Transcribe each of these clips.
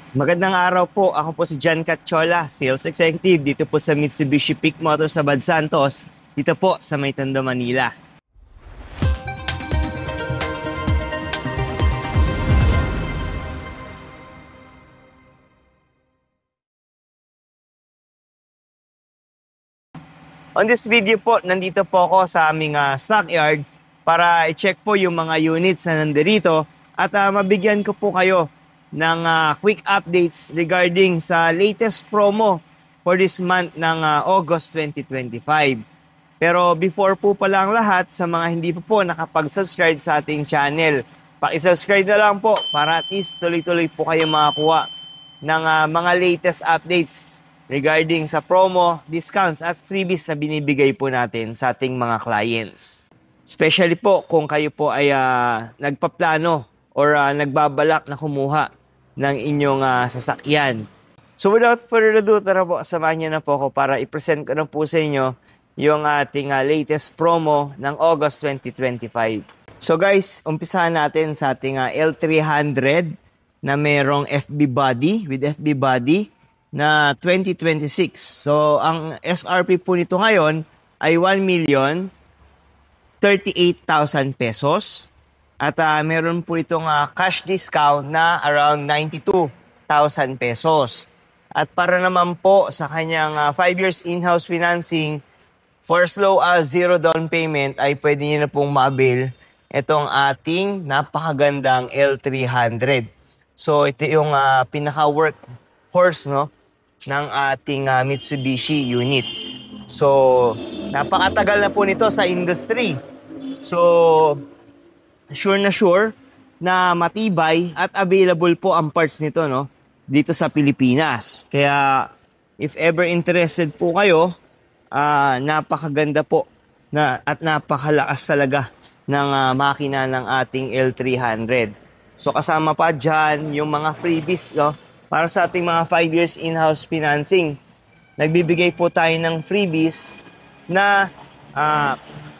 Magandang araw po. Ako po si John Catchola, Sales Executive dito po sa Mitsubishi Peak Motors sa Bad Santos, dito po sa May Tondo, Manila. On this video po, nandito po ako sa aming stockyard para i-check po yung mga units na nandito at mabigyan ko po kayo ng quick updates regarding sa latest promo for this month ng August 2025. Pero before po pala ang lahat, sa mga hindi po nakapag-subscribe sa ating channel, paki-subscribe na lang po para at least tuloy-tuloy po kayo makakuha ng mga latest updates regarding sa promo, discounts at freebies na binibigay po natin sa ating mga clients. Especially po kung kayo po ay nagpaplano or nagbabalak na kumuha ng inyong sasakyan. So without further ado, tara po, samahan niyo na po ako para i-present ko na po sa inyo yung ating latest promo ng August 2025. So guys, umpisahan natin sa ating L300 na merong FB body with FB body na 2026. So, ang SRP po nito ngayon ay 1,038,000 pesos. At meron po itong cash discount na around 92,000 pesos. At para naman po sa kanyang 5 years in-house financing, for as low as 0 down payment, ay pwede nyo na pong ma-avail itong ating napakagandang L300. So, ito yung pinaka-workhorse, no, ng ating Mitsubishi unit. So, napakatagal na po nito sa industry. So, sure na matibay at available po ang parts nito, no, dito sa Pilipinas. Kaya, if ever interested po kayo, napakaganda po na, at napakalakas talaga ng makina ng ating L300. So, kasama pa dyan yung mga freebies, no, para sa ating mga 5 years in-house financing. Nagbibigay po tayo ng freebies na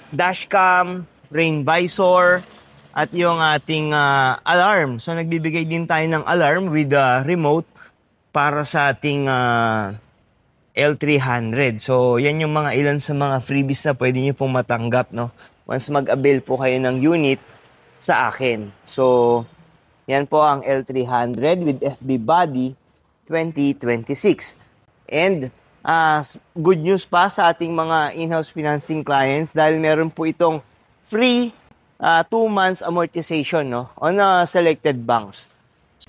dashcam, rain visor, at yung ating alarm. So nagbibigay din tayo ng alarm with remote para sa ating L300. So yan yung mga ilan sa mga freebies na pwede nyo pong matanggap, no, once mag-avail po kayo ng unit sa akin. So yan po ang L300 with FB body 2026. And good news pa sa ating mga in-house financing clients dahil meron po itong free 2 months amortization, no, on selected banks.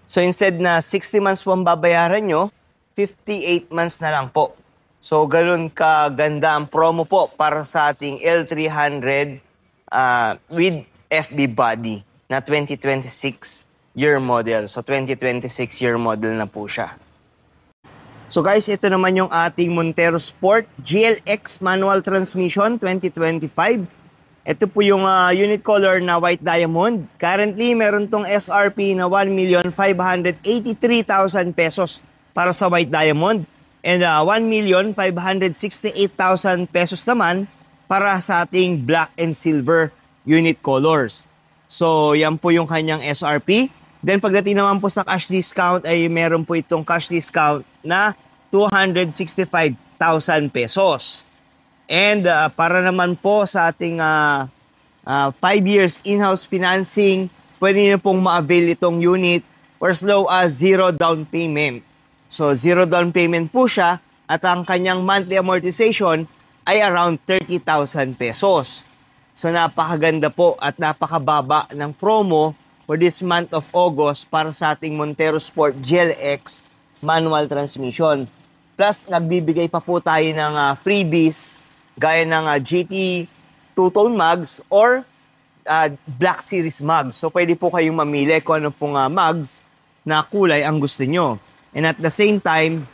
So instead na 60 months po ang babayaran nyo, 58 months na lang po. So ganun kaganda ang promo po para sa ating L300 with FB body na 2026 year model. So 2026 year model na po siya. So guys, ito naman yung ating Montero Sport GLX manual transmission 2025. Ito po yung unit color na white diamond. Currently, meron tong SRP na 1,583,000 pesos para sa white diamond. And 1,568,000 pesos naman para sa ating black and silver unit colors. So, yan po yung kanyang SRP. Then, pagdating naman po sa cash discount, ay meron po itong cash discount na 265,000 pesos. And para naman po sa ating 5 years in-house financing, pwede nyo pong ma-avail itong unit for as low as 0 down payment. So, 0 down payment po siya at ang kanyang monthly amortization ay around 30,000 pesos. So, napakaganda po at napakababa ng promo for this month of August para sa ating Montero Sport GLX manual transmission. Plus, nagbibigay pa po tayo ng freebies gaya ng GT two-tone mugs or Black Series mugs. So, pwede po kayong mamili kung ano pong mugs na kulay ang gusto nyo. And at the same time,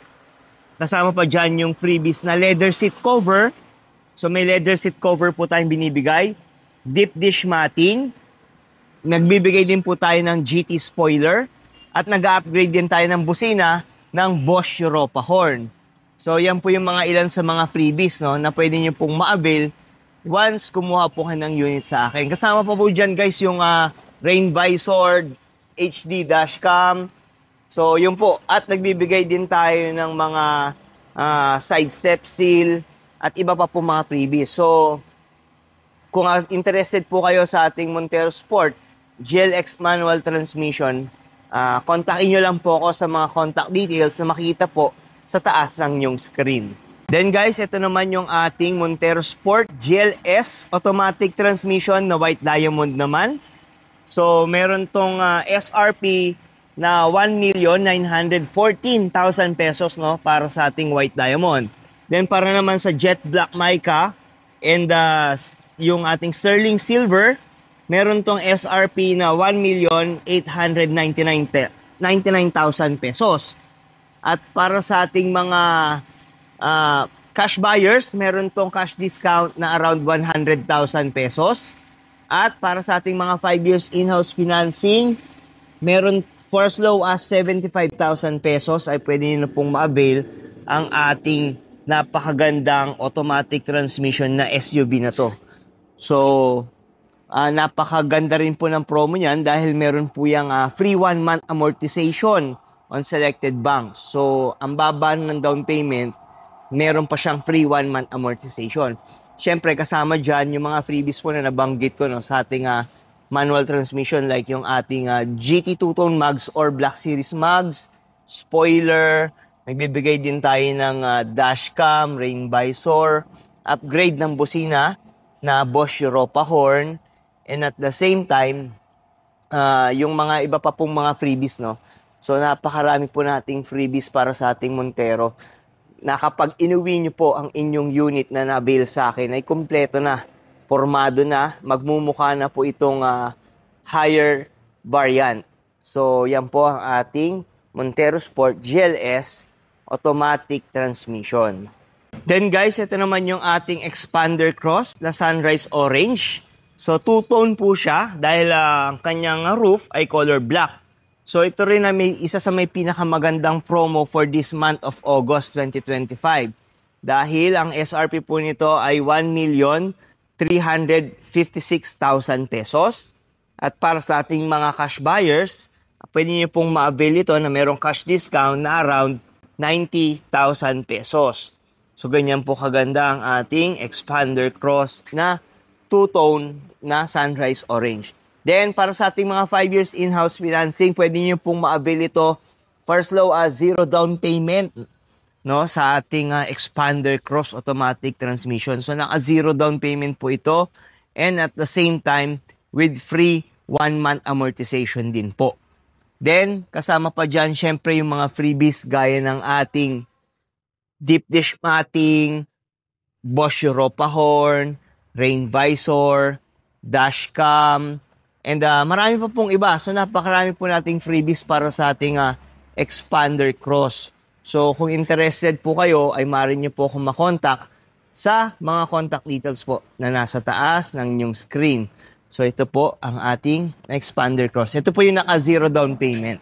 kasama pa dyan yung freebies na leather seat cover. So, may leather seat cover po tayong binibigay. Deep dish matting. Nagbibigay din po tayo ng GT spoiler at nag-upgrade din tayo ng busina ng Bosch Europa horn. So, yan po yung mga ilan sa mga freebies, no, na pwede nyo pong ma-avail once kumuha po kayo ng unit sa akin. Kasama pa po dyan, guys, yung rain visor, HD dashcam, So, yun po. At nagbibigay din tayo ng mga side step seal at iba pa po mga freebies. So, kung interested po kayo sa ating Montero Sport GLX manual transmission, kontakin nyo lang po ako sa mga contact details na makikita po sa taas ng inyong screen. Then guys, ito naman yung ating Montero Sport GLS automatic transmission na white diamond naman. So, meron tong SRP na 1,914,000 pesos, no, para sa ating white diamond. Then para naman sa jet black mica and yung ating sterling silver, meron tong SRP na 1,899,000 pesos. At para sa ating mga cash buyers, meron tong cash discount na around 100,000 pesos. At para sa ating mga 5 years in-house financing, meron for as low as 75,000 pesos ay pwede nyo na pong ma-avail ang ating napakagandang automatic transmission na SUV na to. So, napakaganda rin po ng promo niyan dahil meron po yung free 1 month amortization on selected banks. So, ang baba ng down payment, meron pa siyang free 1 month amortization. Siyempre, kasama dyan yung mga freebies po na nabanggit ko, no, sa ating manual transmission, like yung ating GT two-tone mugs or Black Series mugs, spoiler, nagbibigay din tayo ng dashcam, rain visor, upgrade ng busina na Bosch Europa horn, and at the same time, yung mga iba pa pong mga freebies, no? So, napakarami po nating freebies para sa ating Montero na kapag inuwi nyo po ang inyong unit na na-avail sa akin ay kumpleto na, formado na, magmumukha na po itong higher variant. So, yan po ang ating Montero Sport GLS automatic transmission. Then guys, ito naman yung ating expander cross na Sunrise Orange. So, two-tone po siya dahil ang kanyang roof ay color black. So, ito rin na isa sa may pinakamagandang promo for this month of August 2025. Dahil ang SRP po nito ay 1,356,000 pesos. At para sa ating mga cash buyers, pwede niyo pong ma-avail ito na merong cash discount na around 90,000 pesos. So, ganyan po kaganda ang ating expander cross na two-tone na Sunrise Orange. Then, para sa ating mga 5 years in-house financing, pwede nyo pong ma-avail ito for as low as 0 down payment, no, sa ating expander cross automatic transmission. So, naka-0 down payment po ito, and at the same time, with free 1 month amortization din po. Then, kasama pa dyan, syempre, yung mga freebies gaya ng ating deep dish matting, Bosch Europa horn, rain visor, dashcam, and marami pa pong iba. So, napakarami po nating freebies para sa ating expander cross. So, kung interested po kayo, ay maaari nyo po akong makontak sa mga contact details po na nasa taas ng inyong screen. So, ito po ang ating expander cross. Ito po yung naka-0 down payment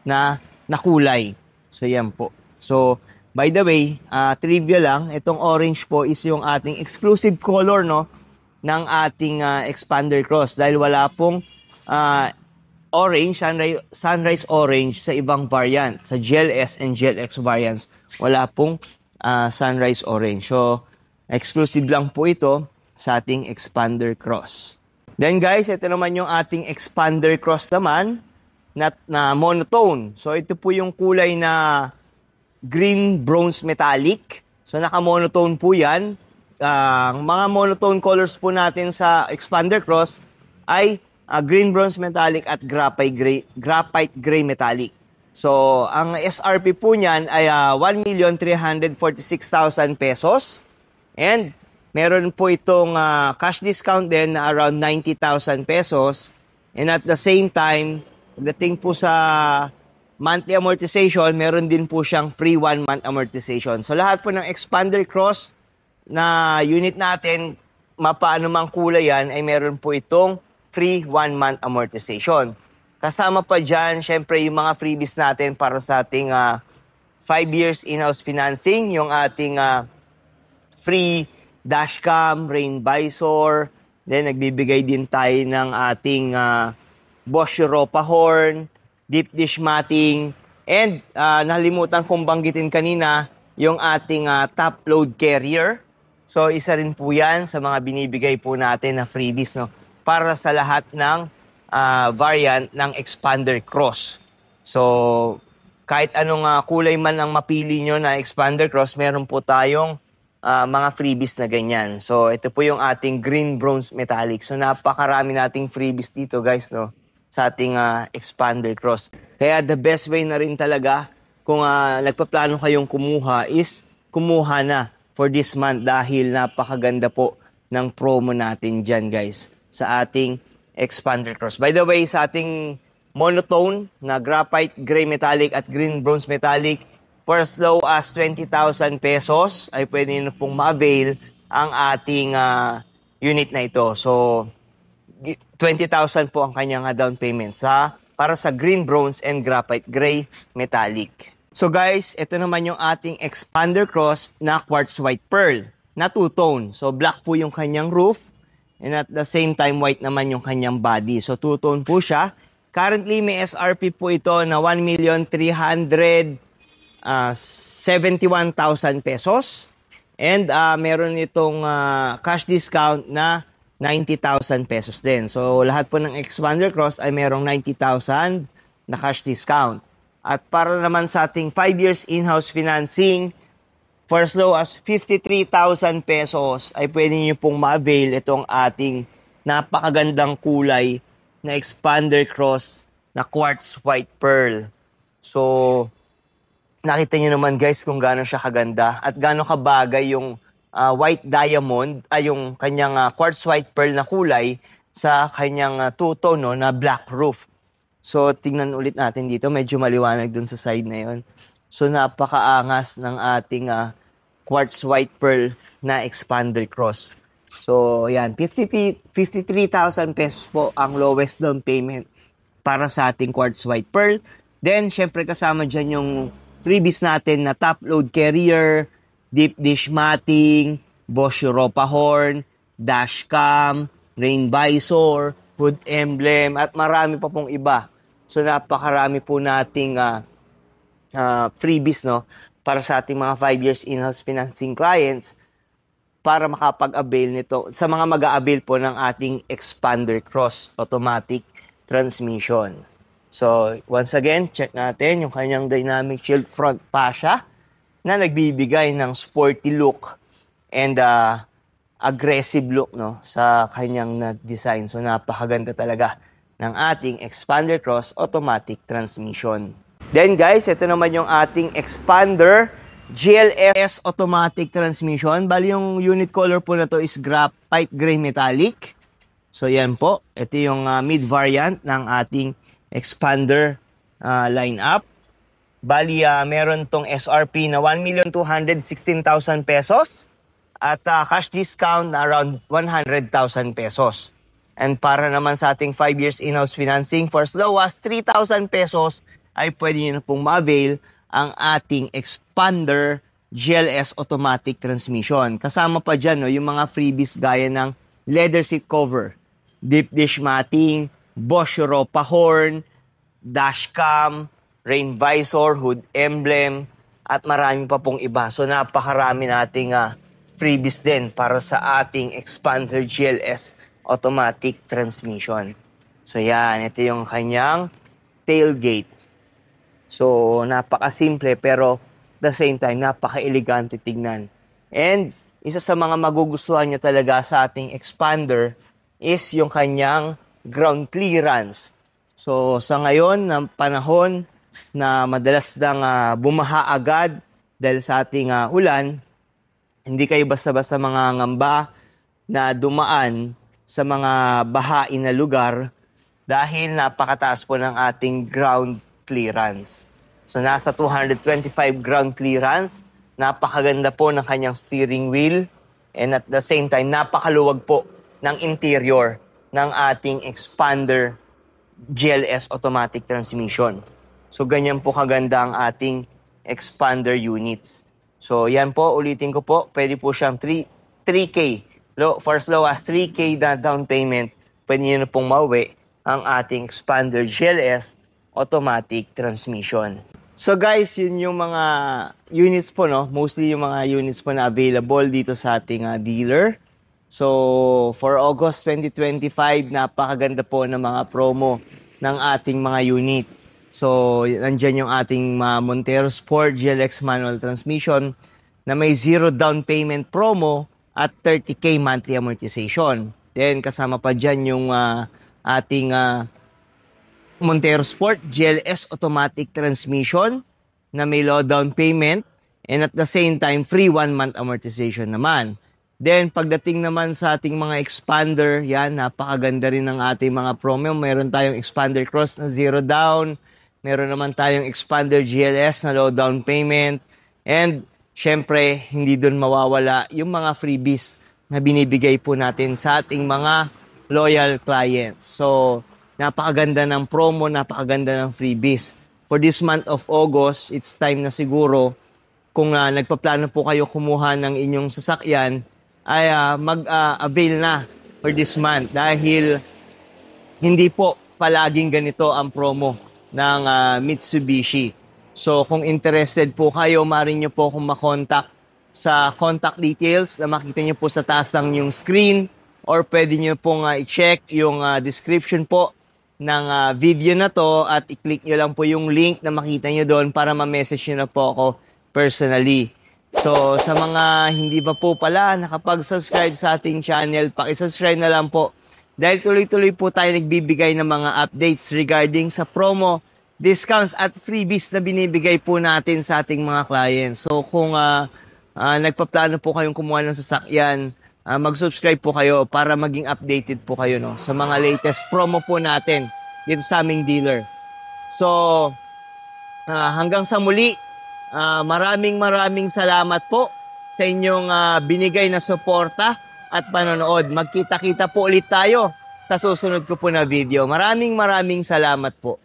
na nakulay. So, yan po. So, by the way, trivia lang, itong orange po is yung ating exclusive color, no, ng ating expander cross. Dahil wala pong orange, sunrise orange sa ibang variant. Sa GLS and GLX variants, wala pong sunrise orange. So, exclusive lang po ito sa ating expander cross. Then guys, ito naman yung ating expander cross naman na monotone. So, ito po yung kulay na green bronze metallic. So, naka-monotone po yan. Mga monotone colors po natin sa expander cross ay green bronze metallic at graphite gray metallic. So, ang SRP po niyan ay 1,346,000 pesos. And meron po itong cash discount din na around 90,000 pesos. And at the same time, pagdating po sa monthly amortization, meron din po siyang free 1 month amortization. So, lahat po ng expander cross na unit natin, mapaano mang kulay yan, ay meron po itong free 1 month amortization. Kasama pa dyan, syempre, yung mga freebies natin para sa ating 5 years in-house financing, yung ating free dashcam, rain visor, then nagbibigay din tayo ng ating Bosch Europa horn, deep dish matting, And nalimutan kong banggitin kanina yung ating top load carrier. So isa rin po yan sa mga binibigay po natin na freebies, no? Para sa lahat ng variant ng Expander Cross. So kahit anong kulay man ang mapili nyo na Expander Cross, meron po tayong mga freebies na ganyan. So, ito po yung ating green bronze metallic. So, napakarami nating freebies dito, guys, no? Sa ating Expander Cross. Kaya the best way na rin talaga kung nagpaplano kayong kumuha is kumuha na for this month dahil napakaganda po ng promo natin dyan, guys, sa ating Expander Cross. By the way, sa ating monotone na graphite, gray metallic at green bronze metallic, for as low as 20,000 pesos ay pwede nyo pong ma-avail ang ating unit na ito. So, 20,000 po ang kanyang down payment para sa green bronze and graphite gray metallic. So guys, ito naman yung ating Expander Cross na quartz white pearl na two-tone. So black po yung kanyang roof and at the same time white naman yung kanyang body. So two-tone po siya. Currently may SRP po ito na 1,371,000 pesos. And meron itong cash discount na 90,000 pesos din. So lahat po ng Expander Cross ay merong 90,000 na cash discount. At para naman sa ating 5 years in-house financing, for as low as 53,000 pesos ay pwede nyo pong ma-avail itong ating napakagandang kulay na Expander Cross na quartz white pearl. So, nakita nyo naman guys kung gaano siya kaganda at gaano kabagay yung white diamond, yung kanyang quartz white pearl na kulay sa kanyang two-tone no, na black roof. So, tingnan ulit natin dito. Medyo maliwanag dun sa side na yon. So, napakaangas ng ating quartz white pearl na Expander Cross. So, yan. 53,000 pesos po ang lowest down payment para sa ating quartz white pearl. Then, syempre kasama dyan yung freebies natin na top load carrier, deep dish matting, Bosch Europa horn, dashcam, rain visor, hood emblem, at marami pa pong iba. So, napakarami po nating freebies, no? Para sa ating mga 5 years in-house financing clients para makapag-avail nito sa mga mag-a-avail po ng ating Expander Cross automatic transmission. So, once again, check natin yung kanyang dynamic shield front fascia na nagbibigay ng sporty look and aggressive look, no, sa kanyang design. So, napakaganda talaga ng ating Expander Cross automatic transmission. Then guys, ito naman yung ating Expander GLS automatic transmission. Bali yung unit color po na to is graphite gray metallic. So yan po, ito yung mid variant ng ating Expander lineup. Bali meron tong SRP na 1,216,000 pesos at cash discount na around 100,000 pesos. And para naman sa ating 5 years in-house financing, for as low as 3,000 pesos, ay pwede nyo na pong ma-avail ang ating Expander GLS automatic transmission. Kasama pa dyan no, yung mga freebies gaya ng leather seat cover, deep dish matting, Bosch Europa horn, dashcam, rain visor, hood emblem, at marami pa pong iba. So napakarami nating freebies din para sa ating Expander GLS automatic transmission. So yan, ito yung kanyang tailgate. So napakasimple pero at the same time napaka-elegante tignan. And isa sa mga magugustuhan nyo talaga sa ating Expander is yung kanyang ground clearance. So sa ngayon ng panahon na madalas nang bumaha agad dahil sa ating ulan, hindi kayo basta-basta mga ngamba na dumaan sa mga bahain na lugar dahil napakataas po ng ating ground clearance. So nasa 225 ground clearance, napakaganda po ng kanyang steering wheel and at the same time napakaluwag po ng interior ng ating Expander GLS automatic transmission. So ganyan po kaganda ang ating Expander units. So yan po, ulitin ko po, pwede po siyang 3K. For as low as 3K na down payment, pwede nyo na pong mauwi ang ating Expander GLS automatic transmission. So guys, yun yung mga units po, no? Mostly yung mga units po na available dito sa ating dealer. So, for August 2025, napakaganda po ng mga promo ng ating mga unit. So, nandyan yung ating Montero Sport GLX manual transmission na may 0 down payment promo at 30K monthly amortization. Then, kasama pa dyan yung ating Montero Sport GLS automatic transmission na may low down payment and at the same time free 1 month amortization naman. Then pagdating naman sa ating mga expander, yan, napakaganda rin ng ating mga promo. Meron tayong expander cross na 0 down, meron naman tayong expander GLS na low down payment, and syempre hindi doon mawawala yung mga freebies na binibigay po natin sa ating mga loyal clients. So napakaganda ng promo, napakaganda ng freebies. For this month of August, it's time na siguro kung nagpaplano po kayo kumuha ng inyong sasakyan, ay mag-avail na for this month dahil hindi po palaging ganito ang promo ng Mitsubishi. So kung interested po kayo, maaari nyo po kung makontak sa contact details na makita nyo po sa taas ng yung screen, or pwede nyo pong i-check yung description po ng video na to at i-click nyo lang po yung link na makita nyo doon para ma-message nyo na po ako personally. So, sa mga hindi pa po pala nakapag-subscribe sa ating channel, paki-subscribe na lang po dahil tuloy-tuloy po tayo nagbibigay ng mga updates regarding sa promo, discounts at freebies na binibigay po natin sa ating mga clients. So, kung nagpaplano po kayong kumuha ng sasakyan, mag-subscribe po kayo para maging updated po kayo, no, sa mga latest promo po natin dito sa aming dealer. So, hanggang sa muli, maraming salamat po sa inyong binigay na suporta at panonood. Magkita-kita po ulit tayo sa susunod ko po na video. Maraming salamat po.